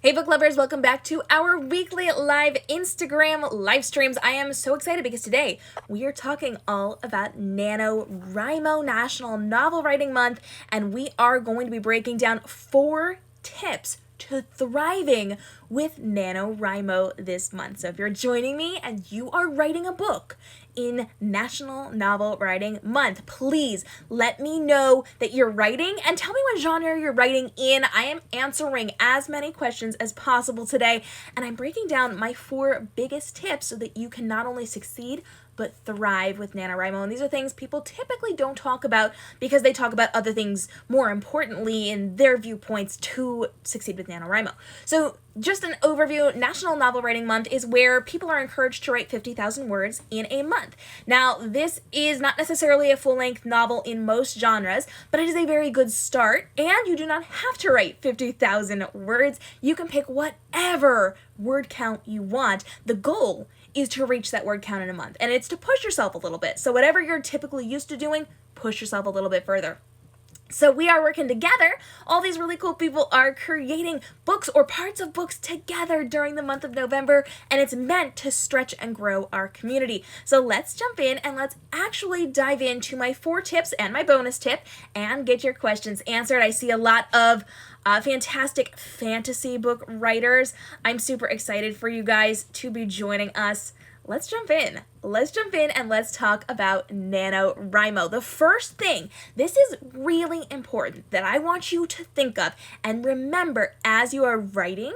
Hey book lovers, welcome back to our weekly live Instagram live streams. I am so excited because today we are talking all about NaNoWriMo National Novel Writing Month, and we are going to be breaking down 4 tips to thriving with NaNoWriMo this month. So if you're joining me and you are writing a book in National Novel Writing Month, please let me know that you're writing and tell me what genre you're writing in. I am answering as many questions as possible today, and I'm breaking down my 4 biggest tips so that you can not only succeed but thrive with NaNoWriMo. And these are things people typically don't talk about because they talk about other things more importantly in their viewpoints to succeed with NaNoWriMo. So just an overview, National Novel Writing Month is where people are encouraged to write 50,000 words in a month. Now, this is not necessarily a full-length novel in most genres, but it is a very good start, and you do not have to write 50,000 words. You can pick whatever word count you want. The goal is to reach that word count in a month, and it's to push yourself a little bit. So whatever you're typically used to doing, push yourself a little bit further. So we are working together. All these really cool people are creating books or parts of books together during the month of November, and it's meant to stretch and grow our community. So let's jump in and let's actually dive into my 4 tips and my bonus tip and get your questions answered. I see a lot of fantastic fantasy book writers. I'm super excited for you guys to be joining us. Let's jump in. And let's talk about NaNoWriMo. The first thing, this is really important that I want you to think of and remember as you are writing,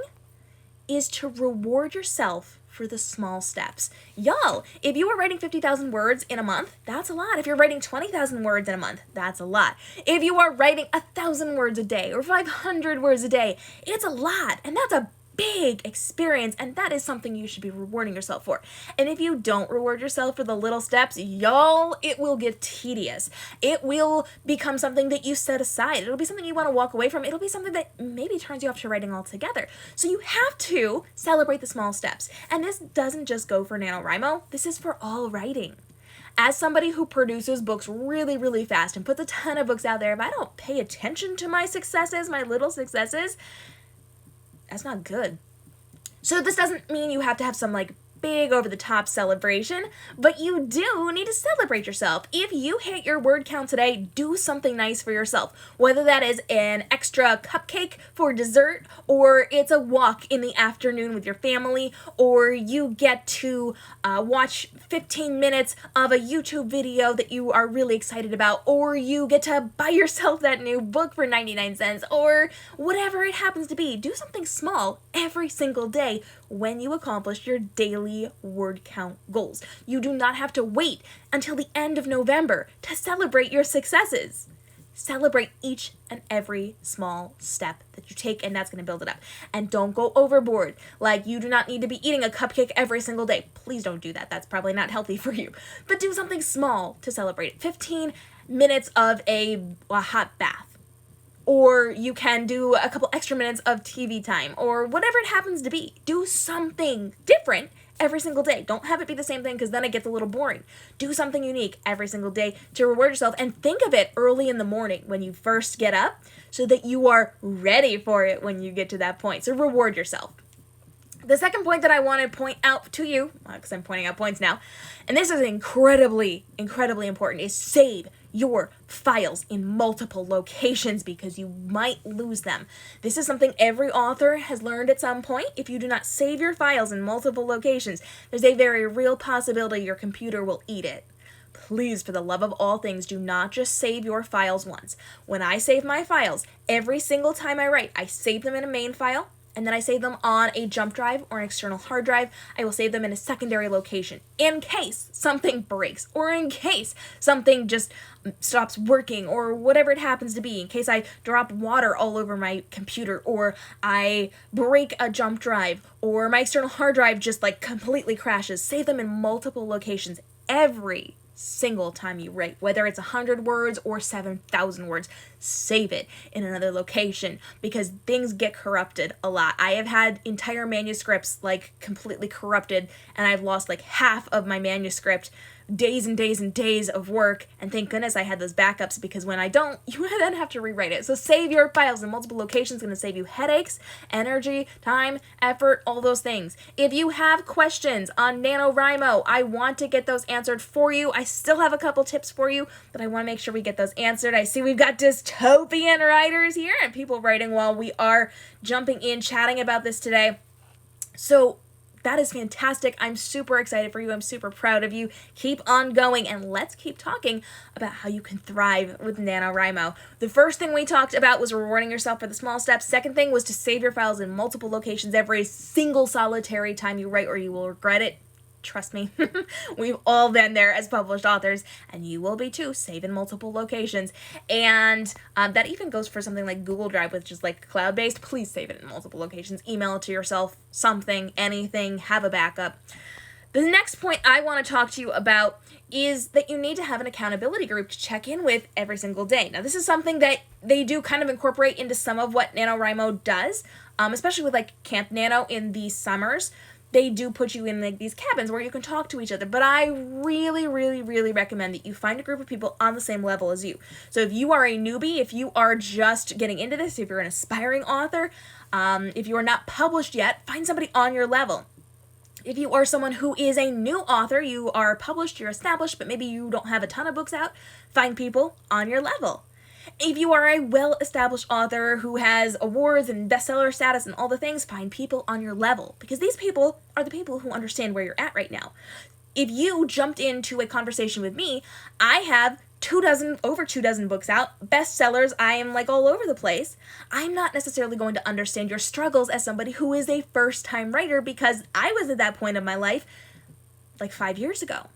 is to reward yourself for the small steps. Y'all, if you are writing 50,000 words in a month, that's a lot. If you're writing 20,000 words in a month, that's a lot. If you are writing 1,000 words a day or 500 words a day, it's a lot. And that's a big experience, and that is something you should be rewarding yourself for. And if you don't reward yourself for the little steps, y'all, it will get tedious. It will become something that you set aside. It'll be something you want to walk away from. It'll be something that maybe turns you off to writing altogether. So you have to celebrate the small steps. And this doesn't just go for NaNoWriMo. This is for all writing. As somebody who produces books really, really fast and puts a ton of books out there, if I don't pay attention to my successes, my little successes, that's not good. So this doesn't mean you have to have some big over-the-top celebration, but you do need to celebrate yourself. If you hit your word count today, do something nice for yourself. Whether that is an extra cupcake for dessert, or it's a walk in the afternoon with your family, or you get to watch 15 minutes of a YouTube video that you are really excited about, or you get to buy yourself that new book for 99 cents, or whatever it happens to be. Do something small every single day when you accomplish your daily word count goals. You do not have to wait until the end of November to celebrate your successes. Celebrate each and every small step that you take, and that's going to build it up. And don't go overboard. You do not need to be eating a cupcake every single day. Please don't do that. That's probably not healthy for you. But do something small to celebrate it. 15 minutes of a hot bath. Or you can do a couple extra minutes of TV time, or whatever it happens to be. Do something different every single day. Don't have it be the same thing, because then it gets a little boring. Do something unique every single day to reward yourself, and think of it early in the morning when you first get up so that you are ready for it when you get to that point. So reward yourself. The second point that I want to point out to you, because I'm pointing out points now, and this is incredibly, incredibly important, is save your files in multiple locations because you might lose them. This is something every author has learned at some point. If you do not save your files in multiple locations, there's a very real possibility your computer will eat it. Please, for the love of all things, do not just save your files once. When I save my files, every single time I write, I save them in a main file, and then I save them on a jump drive or an external hard drive. I will save them in a secondary location in case something breaks, or in case something just stops working, or whatever it happens to be, in case I drop water all over my computer, or I break a jump drive, or my external hard drive just completely crashes. Save them in multiple locations every single time you write, whether it's 100 words or 7,000 words. Save it in another location because things get corrupted a lot. I have had entire manuscripts completely corrupted, and I've lost half of my manuscript days and days and days of work, and thank goodness I had those backups, because when I don't, you then have to rewrite it. So save your files in multiple locations. It's going to save you headaches, energy, time, effort, all those things. If you have questions on NaNoWriMo, I want to get those answered for you. I still have a couple tips for you, but I want to make sure we get those answered. I see we've got dystopian writers here and people writing while we are jumping in, chatting about this today. So that is fantastic. I'm super excited for you. I'm super proud of you. Keep on going, and let's keep talking about how you can thrive with NaNoWriMo. The first thing we talked about was rewarding yourself for the small steps. Second thing was to save your files in multiple locations every single solitary time you write, or you will regret it. Trust me, we've all been there as published authors, and you will be too. Save in multiple locations. And that even goes for something like Google Drive, which is like cloud-based. Please save it in multiple locations. Email it to yourself, something, anything, have a backup. The next point I want to talk to you about is that you need to have an accountability group to check in with every single day. Now, this is something that they do kind of incorporate into some of what NaNoWriMo does, especially with like Camp Nano in the summers. They do put you in like these cabins where you can talk to each other, but I really, really, really recommend that you find a group of people on the same level as you. So if you are a newbie, if you are just getting into this, if you're an aspiring author, if you are not published yet, find somebody on your level. If you are someone who is a new author, you are published, you're established, but maybe you don't have a ton of books out, find people on your level. If you are a well-established author who has awards and bestseller status and all the things, find people on your level, because these people are the people who understand where you're at right now. If you jumped into a conversation with me, I have over 24 books out, bestsellers, I am like all over the place. I'm not necessarily going to understand your struggles as somebody who is a first-time writer, because I was at that point of my life like 5 years ago.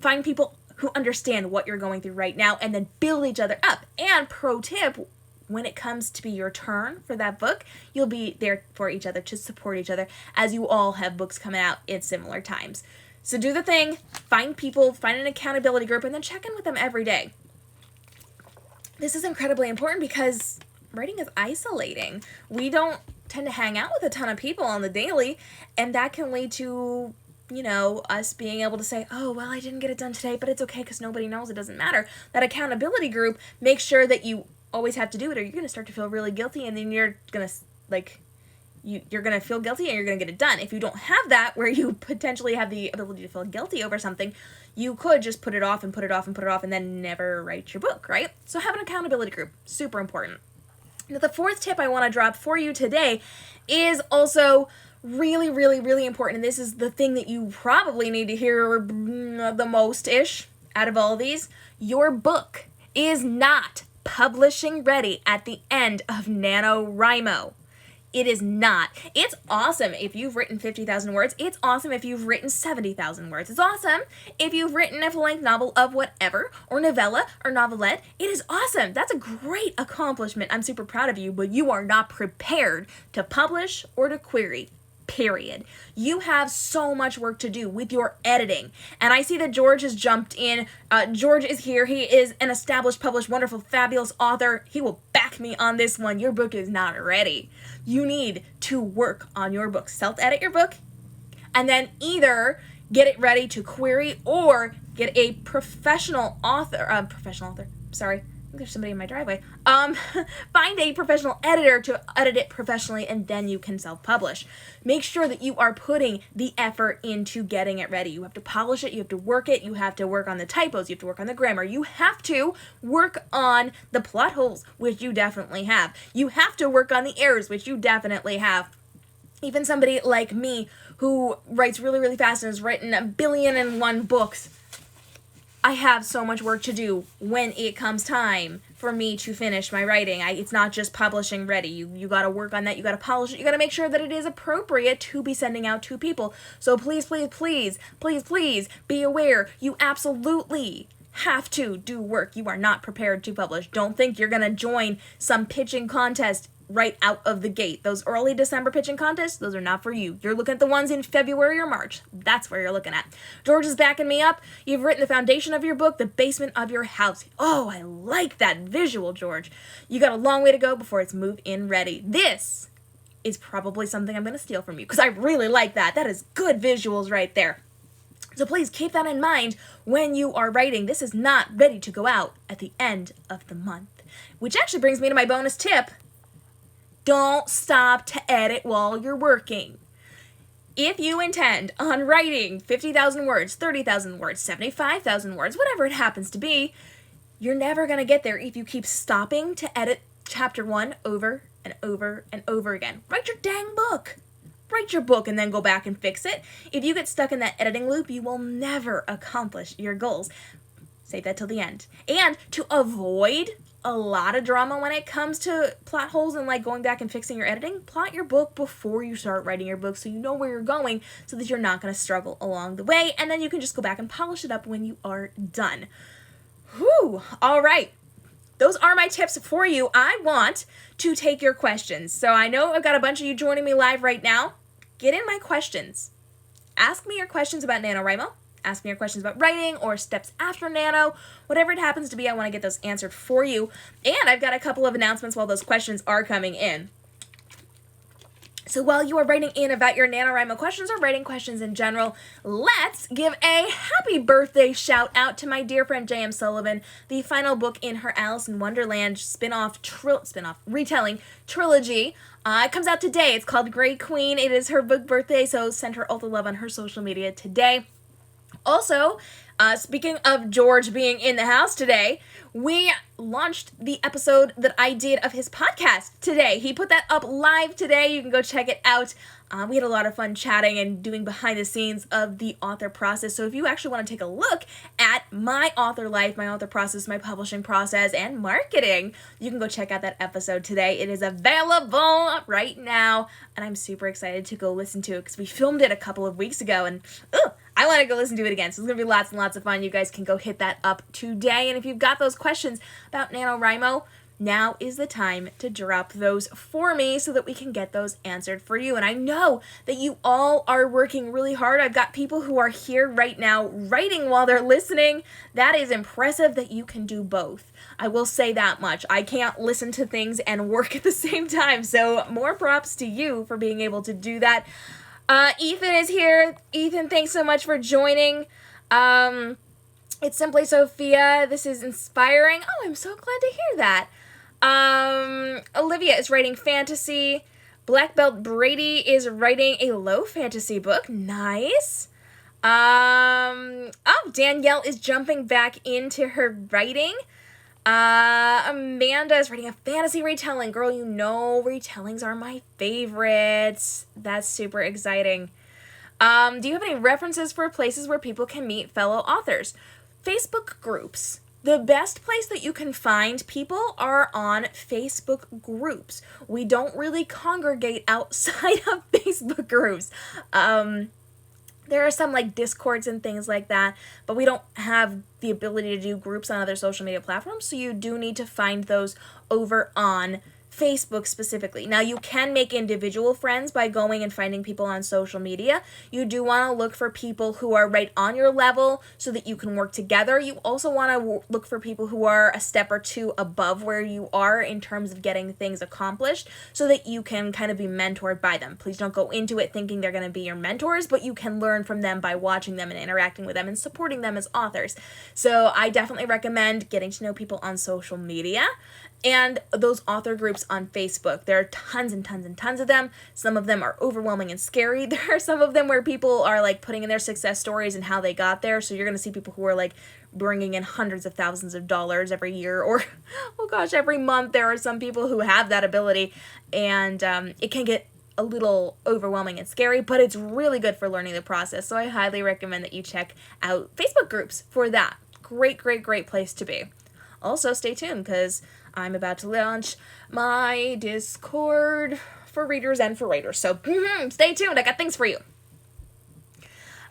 Find people who understand what you're going through right now, and then build each other up. And pro tip, when it comes to be your turn for that book, you'll be there for each other to support each other, as you all have books coming out at similar times. So do the thing, find people, find an accountability group, and then check in with them every day. This is incredibly important because writing is isolating. We don't tend to hang out with a ton of people on the daily, and that can lead to us being able to say, oh, well, I didn't get it done today, but it's okay because nobody knows, it doesn't matter. That accountability group makes sure that you always have to do it, or you're going to start to feel really guilty, and then you're going to, you're going to feel guilty and you're going to get it done. If you don't have that, where you potentially have the ability to feel guilty over something, you could just put it off and put it off and put it off and then never write your book, right? So have an accountability group. Super important. Now, the fourth tip I want to drop for you today is also really, really, really important, and this is the thing that you probably need to hear the most-ish out of all these. Your book is not publishing ready at the end of NaNoWriMo. It is not. It's awesome if you've written 50,000 words. It's awesome if you've written 70,000 words. It's awesome if you've written a full-length novel of whatever, or novella, or novelette. It is awesome. That's a great accomplishment. I'm super proud of you, but you are not prepared to publish or to query. Period. You have so much work to do with your editing. And I see that George has jumped in. George is here. He is an established, published, wonderful, fabulous author. He will back me on this one. Your book is not ready. You need to work on your book. Self-edit your book, and then either get it ready to query or get a professional author. Sorry. There's somebody in my driveway. Find a professional editor to edit it professionally, and then you can self-publish. Make sure that you are putting the effort into getting it ready. You have to polish it, you have to work it, you have to work on the typos, you have to work on the grammar, you have to work on the plot holes, which you definitely have. You have to work on the errors, which you definitely have. Even somebody like me who writes really, really fast and has written 1,000,000,001 books, I have so much work to do when it comes time for me to finish my writing. It's not just publishing ready. You got to work on that. You got to polish it. You got to make sure that it is appropriate to be sending out to people. So please, please, please, please, please be aware. You absolutely have to do work. You are not prepared to publish. Don't think you're going to join some pitching contest right out of the gate. Those early December pitching contests, those are not for you. You're looking at the ones in February or March. That's where you're looking at. George is backing me up. You've written the foundation of your book, the basement of your house. Oh, I like that visual, George. You got a long way to go before it's move-in ready. This is probably something I'm going to steal from you because I really like that. That is good visuals right there. So please keep that in mind when you are writing. This is not ready to go out at the end of the month. Which actually brings me to my bonus tip. Don't stop to edit while you're working. If you intend on writing 50,000 words, 30,000 words, 75,000 words, whatever it happens to be, you're never going to get there if you keep stopping to edit chapter 1 over and over and over again. Write your dang book. Write your book and then go back and fix it. If you get stuck in that editing loop, you will never accomplish your goals. Save that till the end. And to avoid a lot of drama when it comes to plot holes and like going back and fixing your editing, plot your book before you start writing your book so you know where you're going so that you're not going to struggle along the way, and then you can just go back and polish it up when you are done. Whew, all right. Those are my tips for you. I want to take your questions. So I know I've got a bunch of you joining me live right now. Get in my questions. Ask me your questions about NaNoWriMo. Ask me your questions about writing or steps after Nano. Whatever it happens to be, I want to get those answered for you. And I've got a couple of announcements while those questions are coming in. So while you are writing in about your NaNoWriMo questions or writing questions in general, let's give a happy birthday shout out to my dear friend J.M. Sullivan. The final book in her Alice in Wonderland spin-off retelling trilogy. It comes out today. It's called Grey Queen. It is her book birthday, so send her all the love on her social media today. Also, speaking of George being in the house today, we launched the episode that I did of his podcast today. He put that up live today. You can go check it out. We had a lot of fun chatting and doing behind the scenes of the author process. So if you actually want to take a look at my author life, my author process, my publishing process, and marketing, you can go check out that episode today. It is available right now, and I'm super excited to go listen to it because we filmed it a couple of weeks ago, and I want to go listen to it again, so it's going to be lots and lots of fun. You guys can go hit that up today. And if you've got those questions about NaNoWriMo, now is the time to drop those for me so that we can get those answered for you. And I know that you all are working really hard. I've got people who are here right now writing while they're listening. That is impressive that you can do both. I will say that much. I can't listen to things and work at the same time, so more props to you for being able to do that. Ethan is here. Ethan, thanks so much for joining. It's Simply Sophia. This is inspiring. Oh, I'm so glad to hear that. Olivia is writing fantasy. Black Belt Brady is writing a low fantasy book. Nice. Danielle is jumping back into her writing. Amanda is writing a fantasy retelling. Girl, you know retellings are my favorites. That's super exciting. Do you have any references for places where people can meet fellow authors? Facebook groups. The best place that you can find people are on Facebook groups. We don't really congregate outside of Facebook groups. There are some like Discords and things like that, but we don't have the ability to do groups on other social media platforms, so you do need to find those over on Facebook specifically. Now, you can make individual friends by going and finding people on social media. You do want to look for people who are right on your level so that you can work together. You also want to look for people who are a step or two above where you are in terms of getting things accomplished so that you can kind of be mentored by them. Please don't go into it thinking they're going to be your mentors, but you can learn from them by watching them and interacting with them and supporting them as authors. So I definitely recommend getting to know people on social media and those author groups on Facebook. There are tons and tons and tons of them. Some of them are overwhelming and scary. There are some of them where people are like putting in their success stories and how they got there. So you're going to see people who are like bringing in hundreds of thousands of dollars every year or, oh gosh, every month. There are some people who have that ability, and it can get a little overwhelming and scary, but it's really good for learning the process. So I highly recommend that you check out Facebook groups for that. Great, great, great place to be. Also, stay tuned because I'm about to launch my Discord for readers and for writers. So stay tuned. I got things for you.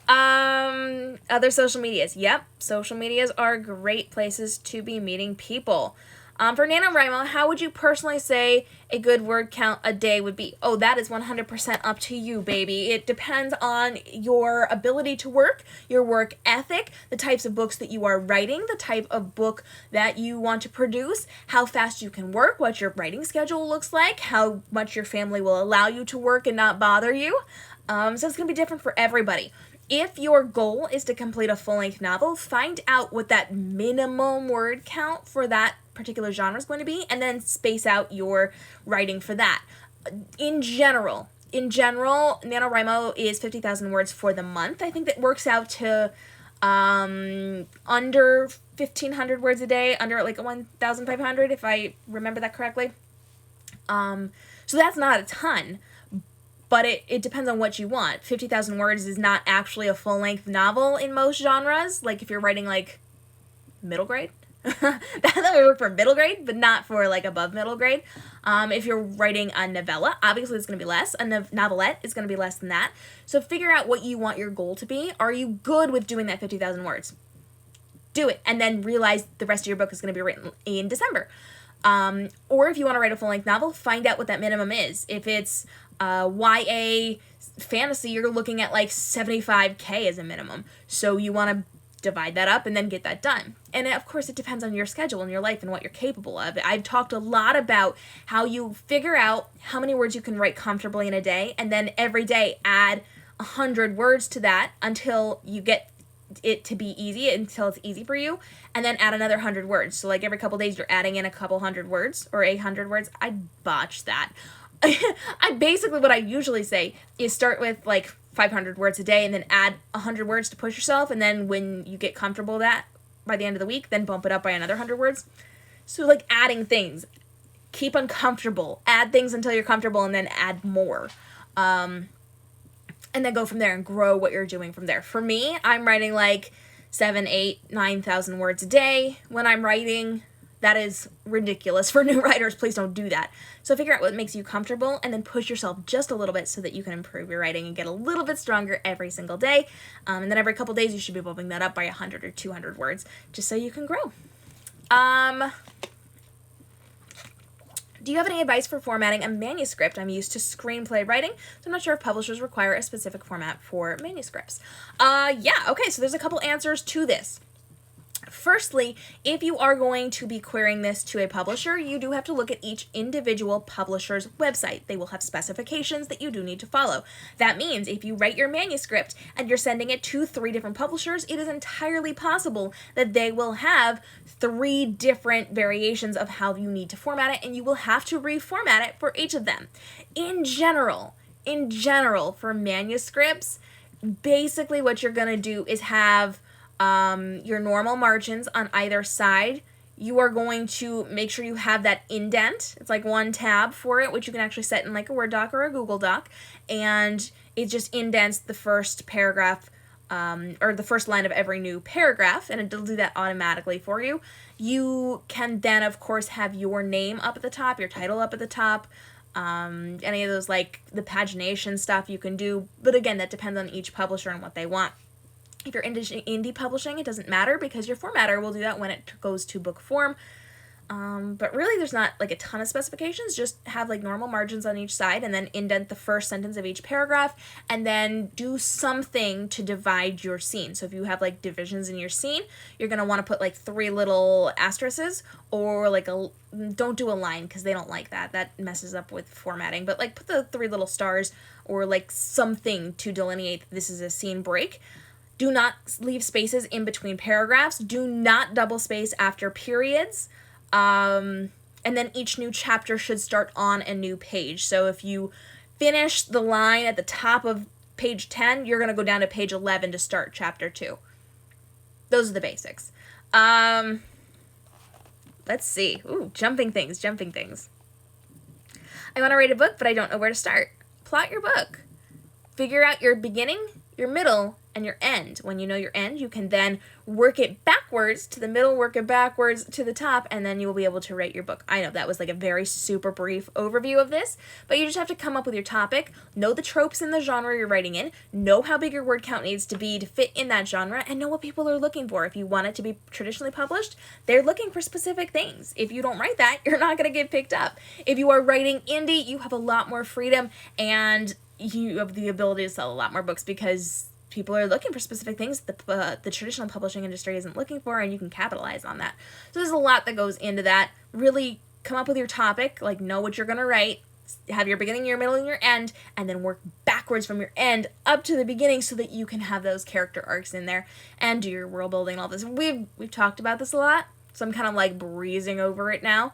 Other social medias. Yep, social medias are great places to be meeting people. For NaNoWriMo, how would you personally say a good word count a day would be? Oh, that is 100% up to you, baby. It depends on your ability to work, your work ethic, the types of books that you are writing, the type of book that you want to produce, how fast you can work, what your writing schedule looks like, how much your family will allow you to work and not bother you. So it's going to be different for everybody. If your goal is to complete a full-length novel, find out what that minimum word count for that particular genre is going to be, and then space out your writing for that. In general, NaNoWriMo is 50,000 words for the month. I think that works out to under 1,500 words a day, under like 1,500 if I remember that correctly. So that's not a ton, but it depends on what you want. 50,000 words is not actually a full-length novel in most genres. Like if you're writing like middle grade, that would work for middle grade, but not for like above middle grade. If you're writing a novella, obviously it's going to be less. A novelette is going to be less than that. So figure out what you want your goal to be. Are you good with doing that 50,000 words? Do it, and then realize the rest of your book is going to be written in December. Or if you want to write a full-length novel, find out what that minimum is. If it's YA fantasy, you're looking at like 75K as a minimum. So you want to divide that up and then get that done. And of course, it depends on your schedule and your life and what you're capable of. I've talked a lot about how you figure out how many words you can write comfortably in a day, and then every day add 100 words to that until you get it to be easy, until it's easy for you, and then add another 100 words. So like every couple days you're adding in a couple hundred words or 800 words. I botched that. What I usually say is start with like 500 words a day and then add 100 words to push yourself, and then when you get comfortable with that by the end of the week, then bump it up by another 100 words. So like adding things, keep uncomfortable, add things until you're comfortable, and then add more. And then go from there and grow what you're doing from there. For me, I'm writing like 7,000, 8,000, 9,000 words a day when I'm writing. That is ridiculous for new writers. Please don't do that. So figure out what makes you comfortable and then push yourself just a little bit so that you can improve your writing and get a little bit stronger every single day. And then every couple days you should be bumping that up by 100 or 200 words just so you can grow. Do you have any advice for formatting a manuscript? I'm used to screenplay writing, so I'm not sure if publishers require a specific format for manuscripts. Okay, so there's a couple answers to this. Firstly, if you are going to be querying this to a publisher, you do have to look at each individual publisher's website. They will have specifications that you do need to follow. That means if you write your manuscript and you're sending it to 3 different publishers, it is entirely possible that they will have 3 different variations of how you need to format it, and you will have to reformat it for each of them. In general, for manuscripts, basically what you're going to do is have your normal margins on either side. You are going to make sure you have that indent. It's like one tab for it, which you can actually set in like a Word doc or a Google Doc, and it just indents the first paragraph or the first line of every new paragraph, and it'll do that automatically for you. You can then, of course, have your name up at the top, your title up at the top. Any of those like the pagination stuff you can do, but again, that depends on each publisher and what they want. If you're indie publishing, it doesn't matter because your formatter will do that when it goes to book form. But really there's not like a ton of specifications. Just have like normal margins on each side and then indent the first sentence of each paragraph, and then do something to divide your scene. So if you have like divisions in your scene, you're going to want to put like 3 little asterisks, or like don't do a line because they don't like that. That messes up with formatting. But like put the 3 little stars or like something to delineate that this is a scene break. Do not leave spaces in between paragraphs. Do not double space after periods. And then each new chapter should start on a new page. So if you finish the line at the top of page 10, you're going to go down to page 11 to start chapter 2. Those are the basics. Let's see. Ooh, jumping things. I want to write a book, but I don't know where to start. Plot your book. Figure out your beginning, your middle, and your end. When you know your end, you can then work it backwards to the middle, work it backwards to the top, and then you will be able to write your book. I know that was like a very super brief overview of this, but you just have to come up with your topic, know the tropes in the genre you're writing in, know how big your word count needs to be to fit in that genre, and know what people are looking for. If you want it to be traditionally published, they're looking for specific things. If you don't write that, you're not going to get picked up. If you are writing indie, you have a lot more freedom, and you have the ability to sell a lot more books because people are looking for specific things the traditional publishing industry isn't looking for, and you can capitalize on that. So there's a lot that goes into that. Really come up with your topic, like know what you're going to write, have your beginning, your middle, and your end, and then work backwards from your end up to the beginning so that you can have those character arcs in there and do your world building and all this. We've talked about this a lot, so I'm kind of like breezing over it now.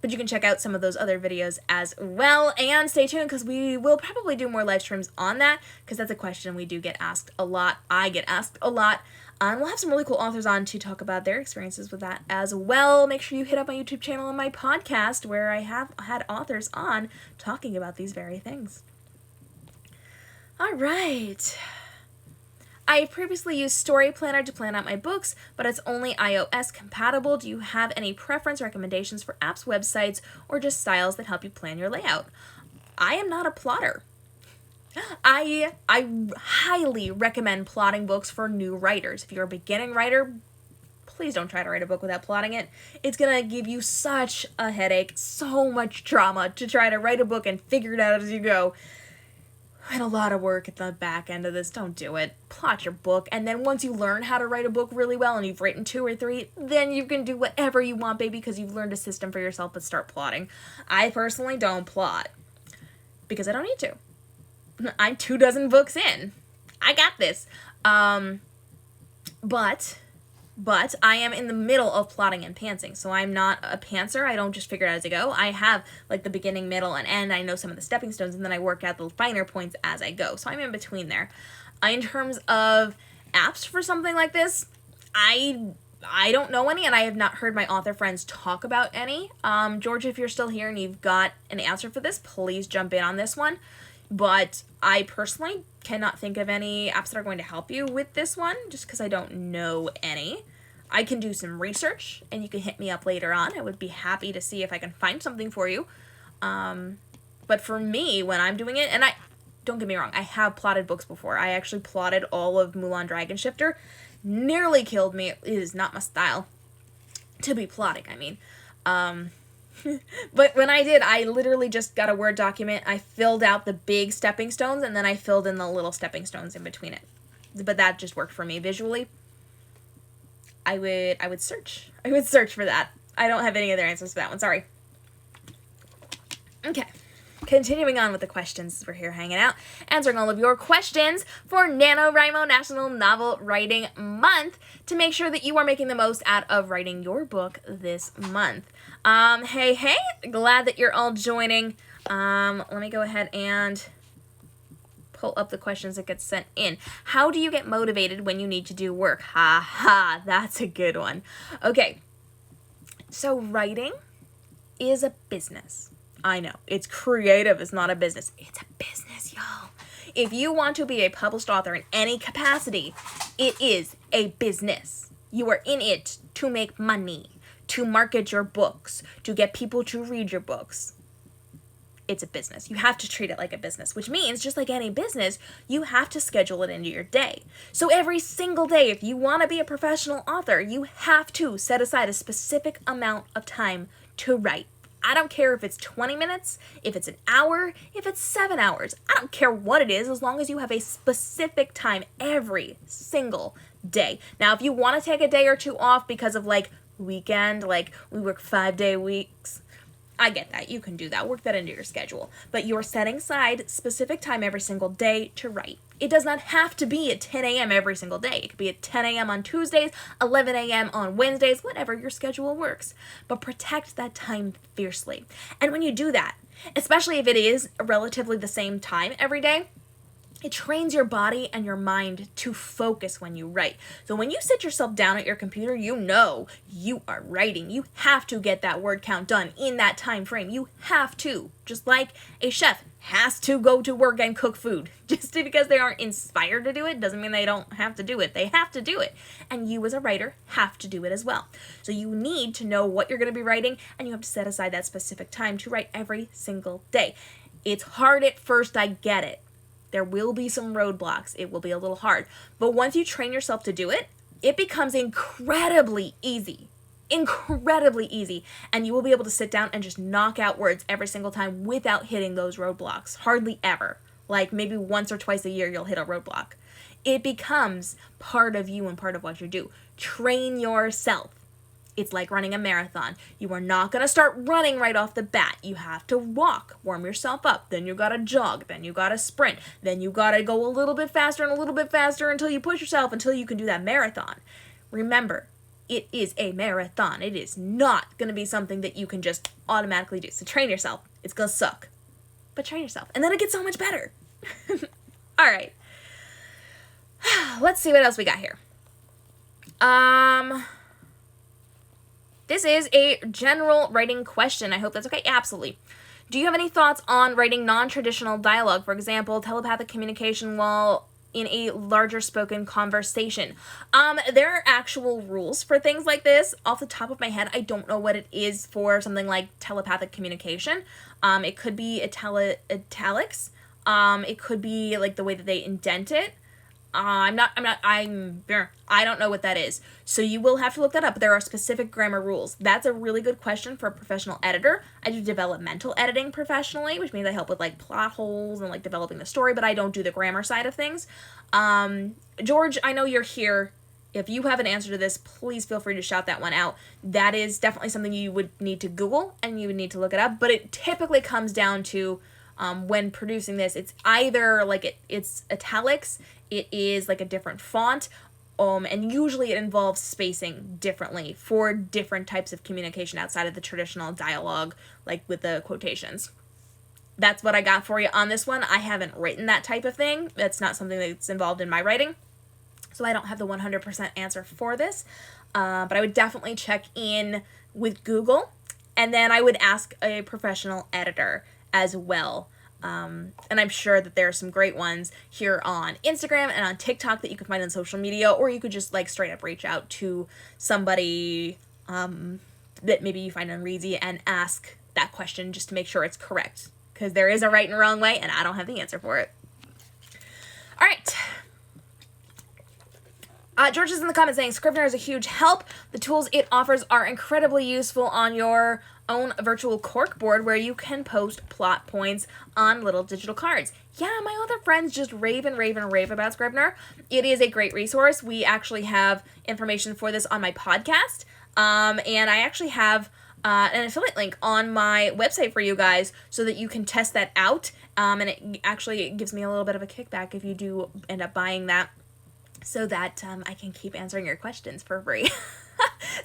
But you can check out some of those other videos as well, and stay tuned because we will probably do more live streams on that, because that's a question we do get asked a lot. I get asked a lot. We'll have some really cool authors on to talk about their experiences with that as well. Make sure you hit up my YouTube channel and my podcast, where I have had authors on talking about these very things. All right. I previously used Story Planner to plan out my books, but it's only iOS compatible. Do you have any preference, recommendations for apps, websites, or just styles that help you plan your layout? I am not a plotter. I highly recommend plotting books for new writers. If you're a beginning writer, please don't try to write a book without plotting it. It's gonna give you such a headache, so much trauma to try to write a book and figure it out as you go. And a lot of work at the back end of this. Don't do it. Plot your book, and then once you learn how to write a book really well and you've written 2 or 3, then you can do whatever you want, baby, because you've learned a system for yourself, but start plotting. I personally don't plot because I don't need to. I'm 24 books in. I got this. But I am in the middle of plotting and pantsing, so I'm not a pantser. I don't just figure it out as I go. I have like the beginning, middle, and end. I know some of the stepping stones, and then I work out the finer points as I go. So I'm in between there. In terms of apps for something like this, I don't know any, and I have not heard my author friends talk about any. Georgia, if you're still here and you've got an answer for this, please jump in on this one. But I personally cannot think of any apps that are going to help you with this one, just because I don't know any. I can do some research, and you can hit me up later on. I would be happy to see if I can find something for you. But for me, when I'm doing it, and don't get me wrong, I have plotted books before. I actually plotted all of Mulan Dragon Shifter. Nearly killed me. It is not my style to be plotting, I mean. But when I did, I literally just got a Word document. I filled out the big stepping stones, and then I filled in the little stepping stones in between it. But that just worked for me visually. I would search. I would search for that. I don't have any other answers for that one. Sorry. Okay. Continuing on with the questions, we're here hanging out, answering all of your questions for NaNoWriMo National Novel Writing Month to make sure that you are making the most out of writing your book this month. Hey, glad that you're all joining. Let me go ahead and pull up the questions that get sent in. How do you get motivated when you need to do work? Ha, that's a good one. Okay, so writing is a business. I know, it's creative, it's not a business. It's a business, y'all. If you want to be a published author in any capacity, it is a business. You are in it to make money, to market your books, to get people to read your books. It's a business. You have to treat it like a business, which means just like any business, you have to schedule it into your day. So every single day, if you want to be a professional author, you have to set aside a specific amount of time to write. I don't care if it's 20 minutes, if it's an hour, if it's 7 hours. I don't care what it is, as long as you have a specific time every single day. Now, if you want to take a day or two off because of like weekend, like we work 5-day weeks, I get that. You can do that. Work that into your schedule. But you're setting aside specific time every single day to write. It does not have to be at 10 a.m. every single day. It could be at 10 a.m. on Tuesdays, 11 a.m. on Wednesdays, whatever your schedule works. But protect that time fiercely. And when you do that, especially if it is relatively the same time every day, it trains your body and your mind to focus when you write. So when you sit yourself down at your computer, you know you are writing. You have to get that word count done in that time frame. You have to. Just like a chef has to go to work and cook food. Just because they aren't inspired to do it doesn't mean they don't have to do it. They have to do it. And you as a writer have to do it as well. So you need to know what you're going to be writing, and you have to set aside that specific time to write every single day. It's hard at first, I get it. There will be some roadblocks. It will be a little hard. But once you train yourself to do it, it becomes incredibly easy. Incredibly easy. And you will be able to sit down and just knock out words every single time without hitting those roadblocks. Hardly ever. Like maybe once or twice a year you'll hit a roadblock. It becomes part of you and part of what you do. Train yourself. It's like running a marathon. You are not going to start running right off the bat. You have to walk, warm yourself up. Then you got to jog. Then you got to sprint. Then you got to go a little bit faster and a little bit faster until you push yourself until you can do that marathon. Remember, it is a marathon. It is not going to be something that you can just automatically do. So train yourself. It's going to suck. But train yourself. And then it gets so much better. All right. Let's see what else we got here. This is a general writing question. I hope that's okay. Absolutely. Do you have any thoughts on writing non-traditional dialogue? For example, telepathic communication while in a larger spoken conversation. There are actual rules for things like this. Off the top of my head, I don't know what it is for something like telepathic communication. It could be italics. It could be like the way that they indent it. I don't know what that is. So you will have to look that up. There are specific grammar rules. That's a really good question for a professional editor. I do developmental editing professionally, which means I help with like plot holes and like developing the story, but I don't do the grammar side of things. George, I know you're here. If you have an answer to this, please feel free to shout that one out. That is definitely something you would need to Google and you would need to look it up, but it typically comes down to when producing this, it's either like it's italics, it is like a different font, and usually it involves spacing differently for different types of communication outside of the traditional dialogue, like with the quotations. That's what I got for you on this one. I haven't written that type of thing. That's not something that's involved in my writing, so I don't have the 100% answer for this, but I would definitely check in with Google, and then I would ask a professional editor as well. And I'm sure that there are some great ones here on Instagram and on TikTok that you can find on social media, or you could just like straight up reach out to somebody that maybe you find on Reezy and ask that question just to make sure it's correct, because there is a right and wrong way and I don't have the answer for it. All right. George is in the comments saying Scrivener is a huge help. The tools it offers are incredibly useful on your own virtual corkboard where you can post plot points on little digital cards. Yeah, my other friends just rave and rave and rave about Scrivener. It is a great resource. We actually have information for this on my podcast, and I actually have an affiliate link on my website for you guys so that you can test that out, and it actually gives me a little bit of a kickback if you do end up buying that, so that I can keep answering your questions for free.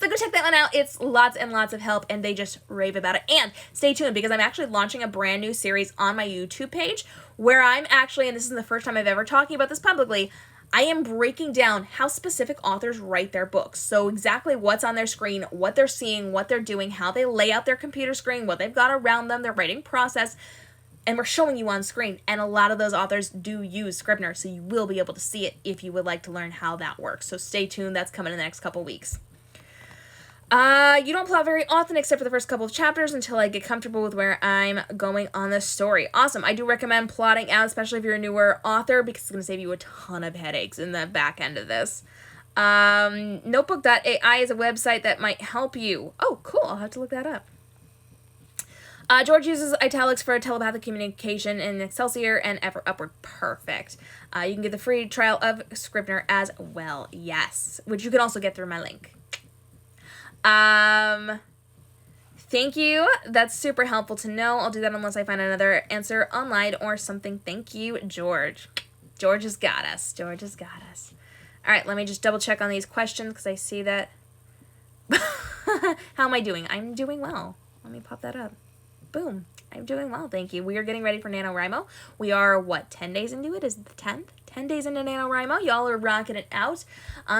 So go check that one out. It's lots and lots of help, and they just rave about it. And stay tuned, because I'm actually launching a brand new series on my YouTube page where I'm actually, and this is the first time I've ever talking about this publicly, I am breaking down how specific authors write their books. So exactly what's on their screen, what they're seeing, what they're doing, how they lay out their computer screen, what they've got around them, their writing process, and we're showing you on screen. And a lot of those authors do use Scrivener, so you will be able to see it if you would like to learn how that works. So stay tuned. That's coming in the next couple weeks. You don't plot very often except for the first couple of chapters until I get comfortable with where I'm going on the story. Awesome. I do recommend plotting out, especially if you're a newer author, because it's going to save you a ton of headaches in the back end of this. Notebook.ai is a website that might help you. Oh, cool. I'll have to look that up. George uses italics for telepathic communication in Excelsior and Ever Upward. Perfect. You can get the free trial of Scrivener as well. Yes. Which you can also get through my link. Thank you. That's super helpful to know. I'll do that unless I find another answer online or something. Thank you, George. George has got us. George has got us. All right, let me just double check on these questions because I see that. How am I doing? I'm doing well. Let me pop that up. Boom. I'm doing well, thank you. We are getting ready for NaNoWriMo. We are, 10 days into it? Is it the 10th? 10 days into NaNoWriMo. Y'all are rocking it out.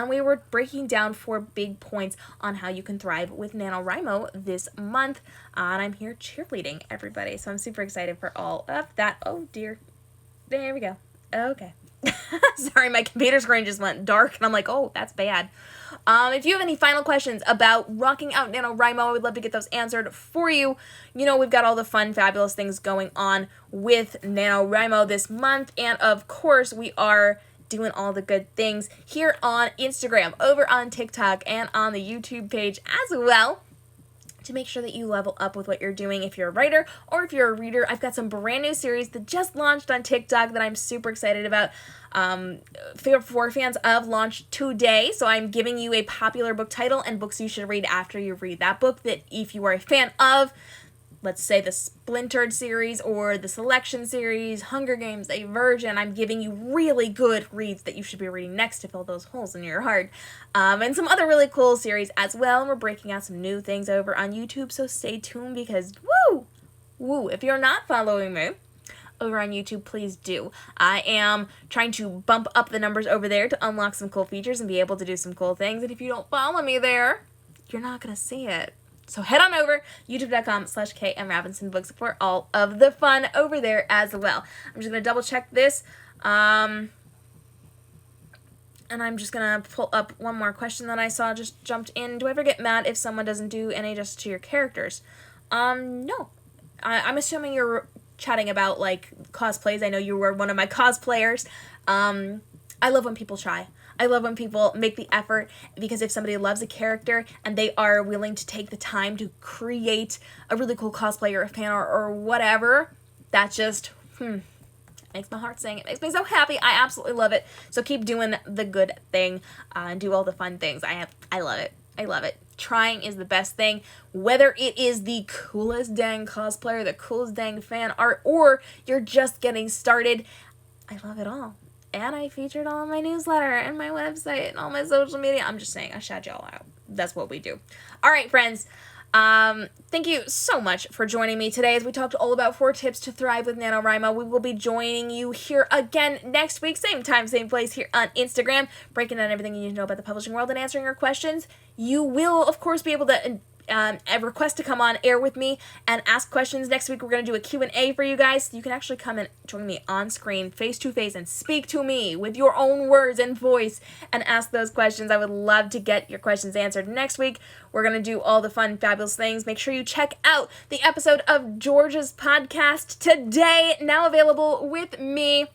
We were breaking down 4 big points on how you can thrive with NaNoWriMo this month. And I'm here cheerleading everybody. So I'm super excited for all of that. Oh, dear. There we go. Okay. Sorry, my computer screen just went dark, and I'm like, oh, that's bad. If you have any final questions about rocking out NaNoWriMo, I would love to get those answered for you. You know, we've got all the fun, fabulous things going on with NaNoWriMo this month, and of course, we are doing all the good things here on Instagram, over on TikTok, and on the YouTube page as well. to make sure that you level up with what you're doing if you're a writer or if you're a reader. I've got some brand new series that just launched on TikTok that I'm super excited about for fans of Launch Today. So I'm giving you a popular book title and books you should read after you read that book that if you are a fan of, let's say the Splintered series or the Selection series, Hunger Games, A Virgin, I'm giving you really good reads that you should be reading next to fill those holes in your heart. And some other really cool series as well. And we're breaking out some new things over on YouTube, so stay tuned because woo, if you're not following me over on YouTube, please do. I am trying to bump up the numbers over there to unlock some cool features and be able to do some cool things. And if you don't follow me there, you're not going to see it. So head on over, youtube.com/KMRobinsonBooks for all of the fun over there as well. I'm just going to double check this. And I'm just going to pull up one more question that I saw just jumped in. Do I ever get mad if someone doesn't do any justice to your characters? No. I'm assuming you're chatting about, like, cosplays. I know you were one of my cosplayers. I love when people try. I love when people make the effort, because if somebody loves a character and they are willing to take the time to create a really cool cosplay or a fan or whatever, that just, makes my heart sing. It makes me so happy. I absolutely love it. So keep doing the good thing and do all the fun things. I love it. I love it. Trying is the best thing. Whether it is the coolest dang cosplayer, the coolest dang fan art, or you're just getting started, I love it all. And I featured all on my newsletter and my website and all my social media. I'm just saying, I shout y'all out. That's what we do. All right, friends. Thank you so much for joining me today as we talked all about 4 tips to thrive with NaNoWriMo. We will be joining you here again next week, same time, same place here on Instagram, breaking down everything you need to know about the publishing world and answering your questions. You will, of course, be able to a request to come on air with me and ask questions. Next week, we're going to do a Q&A for you guys. So you can actually come and join me on screen, face to face, and speak to me with your own words and voice and ask those questions. I would love to get your questions answered. Next week, we're going to do all the fun, fabulous things. Make sure you check out the episode of George's podcast today, now available with me.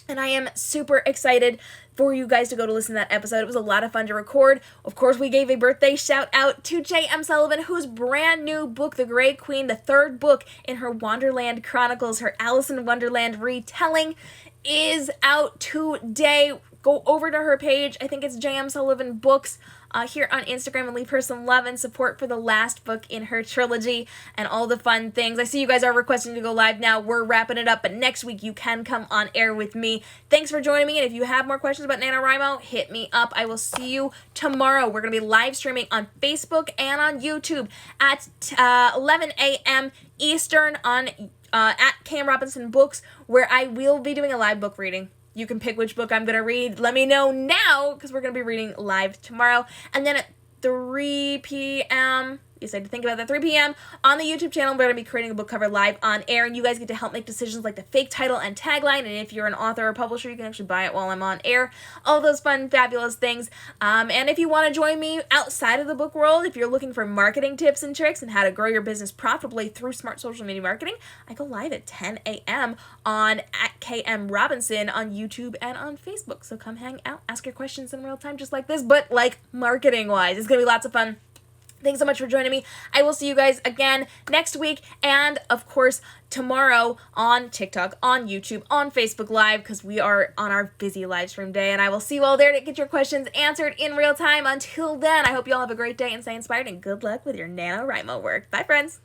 And I am super excited for you guys to go to listen to that episode. It was a lot of fun to record. Of course, we gave a birthday shout out to J.M. Sullivan, whose brand new book, The Grey Queen, the 3rd book in her Wonderland Chronicles, her Alice in Wonderland retelling, is out today. Go over to her page. I think it's J.M. Sullivan Books here on Instagram, and leave her some love and support for the last book in her trilogy and all the fun things. I see you guys are requesting to go live now. We're wrapping it up, but next week you can come on air with me. Thanks for joining me, and if you have more questions about NaNoWriMo, hit me up. I will see you tomorrow. We're going to be live streaming on Facebook and on YouTube at 11 a.m. Eastern on at KM Robinson Books, where I will be doing a live book reading. You can pick which book I'm going to read. Let me know now, because we're going to be reading live tomorrow. And then at 3 p.m., yes, I had to think about that, 3 p.m. on the YouTube channel, we're going to be creating a book cover live on air, and you guys get to help make decisions like the fake title and tagline, and if you're an author or publisher, you can actually buy it while I'm on air. All those fun, fabulous things. And if you want to join me outside of the book world, if you're looking for marketing tips and tricks and how to grow your business profitably through smart social media marketing, I go live at 10 a.m. at KM Robinson on YouTube and on Facebook. So come hang out, ask your questions in real time just like this, but like marketing-wise. It's going to be lots of fun. Thanks so much for joining me. I will see you guys again next week, and of course tomorrow on TikTok, on YouTube, on Facebook Live, because we are on our busy live stream day, and I will see you all there to get your questions answered in real time. Until then, I hope you all have a great day and stay inspired, and good luck with your NaNoWriMo work. Bye, friends.